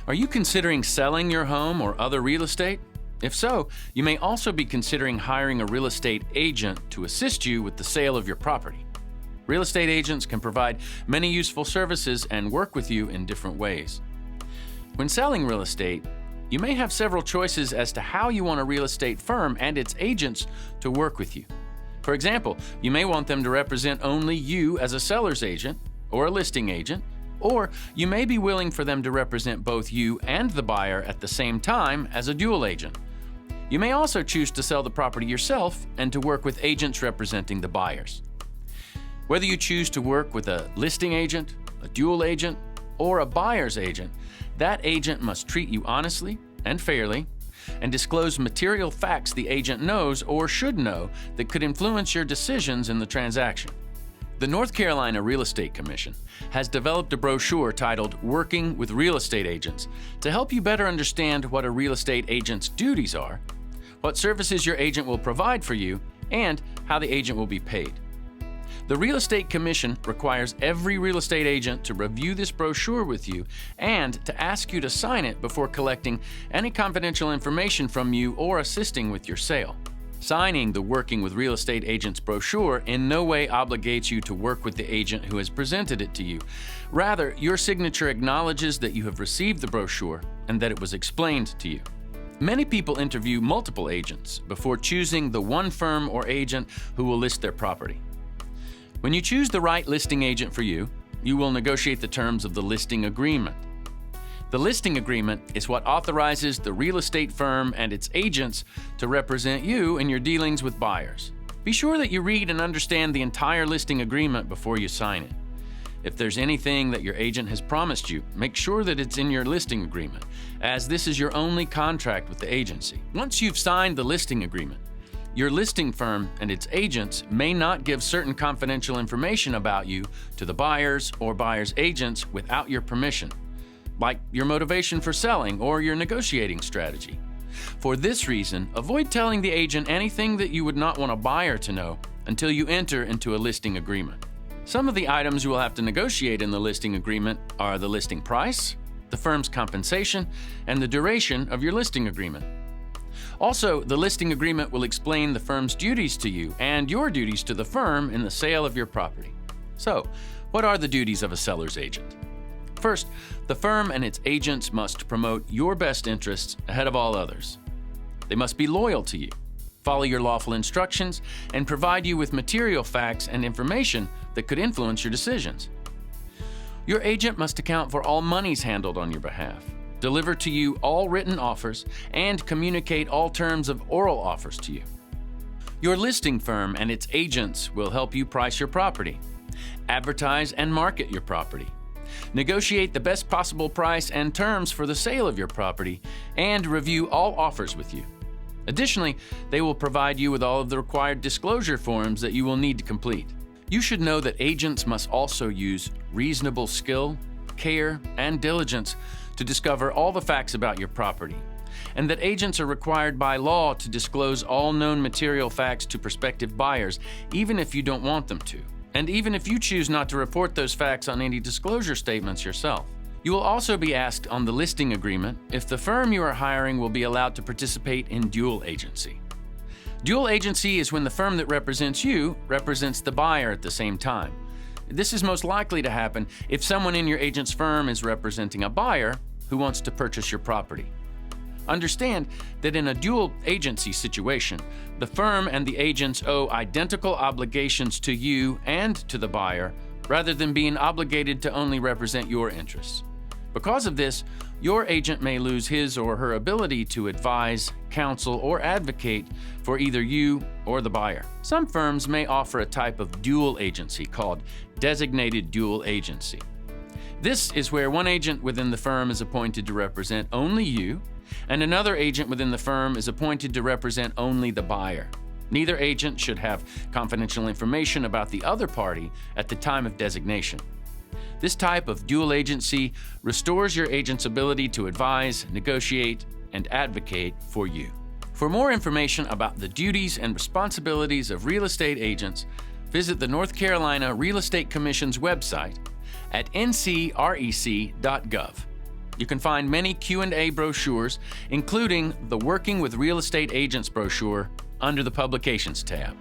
Are you considering selling your home or other real estate? If so, you may also be considering hiring a real estate agent to assist you with the sale of your property. Real estate agents can provide many useful services and work with you in different ways. When selling real estate, you may have several choices as to how you want a real estate firm and its agents to work with you. For example, you may want them to represent only you as a seller's agent or a listing agent, or you may be willing for them to represent both you and the buyer at the same time as a dual agent. You may also choose to sell the property yourself and to work with agents representing the buyers. Whether you choose to work with a listing agent, a dual agent, or a buyer's agent, that agent must treat you honestly and fairly and disclose material facts the agent knows or should know that could influence your decisions in the transaction. The North Carolina Real Estate Commission has developed a brochure titled Working with Real Estate Agents to help you better understand what a real estate agent's duties are, what services your agent will provide for you, and how the agent will be paid. The Real Estate Commission requires every real estate agent to review this brochure with you and to ask you to sign it before collecting any confidential information from you or assisting with your sale. Signing the Working with Real Estate Agents brochure in no way obligates you to work with the agent who has presented it to you. Rather, your signature acknowledges that you have received the brochure and that it was explained to you. Many people interview multiple agents before choosing the one firm or agent who will list their property. When you choose the right listing agent for you, you will negotiate the terms of the listing agreement. The listing agreement is what authorizes the real estate firm and its agents to represent you in your dealings with buyers. Be sure that you read and understand the entire listing agreement before you sign it. If there's anything that your agent has promised you, make sure that it's in your listing agreement, as this is your only contract with the agency. Once you've signed the listing agreement, your listing firm and its agents may not give certain confidential information about you to the buyers or buyers' agents without your permission, like your motivation for selling or your negotiating strategy. For this reason, avoid telling the agent anything that you would not want a buyer to know until you enter into a listing agreement. Some of the items you will have to negotiate in the listing agreement are the listing price, the firm's compensation, and the duration of your listing agreement. Also, the listing agreement will explain the firm's duties to you and your duties to the firm in the sale of your property. So, what are the duties of a seller's agent? First, the firm and its agents must promote your best interests ahead of all others. They must be loyal to you, follow your lawful instructions, and provide you with material facts and information that could influence your decisions. Your agent must account for all monies handled on your behalf, deliver to you all written offers, and communicate all terms of oral offers to you. Your listing firm and its agents will help you price your property, advertise and market your property, negotiate the best possible price and terms for the sale of your property, and review all offers with you. Additionally, they will provide you with all of the required disclosure forms that you will need to complete. You should know that agents must also use reasonable skill, care, and diligence to discover all the facts about your property, and that agents are required by law to disclose all known material facts to prospective buyers, even if you don't want them to, and even if you choose not to report those facts on any disclosure statements yourself. You will also be asked on the listing agreement if the firm you are hiring will be allowed to participate in dual agency. Dual agency is when the firm that represents you represents the buyer at the same time. This is most likely to happen if someone in your agent's firm is representing a buyer who wants to purchase your property. Understand that in a dual agency situation, the firm and the agents owe identical obligations to you and to the buyer, rather than being obligated to only represent your interests. Because of this, your agent may lose his or her ability to advise, counsel, or advocate for either you or the buyer. Some firms may offer a type of dual agency called designated dual agency. This is where one agent within the firm is appointed to represent only you, and another agent within the firm is appointed to represent only the buyer. Neither agent should have confidential information about the other party at the time of designation. This type of dual agency restores your agent's ability to advise, negotiate, and advocate for you. For more information about the duties and responsibilities of real estate agents, visit the North Carolina Real Estate Commission's website at ncrec.gov. You can find many Q&A brochures, including the Working with Real Estate Agents brochure, under the Publications tab.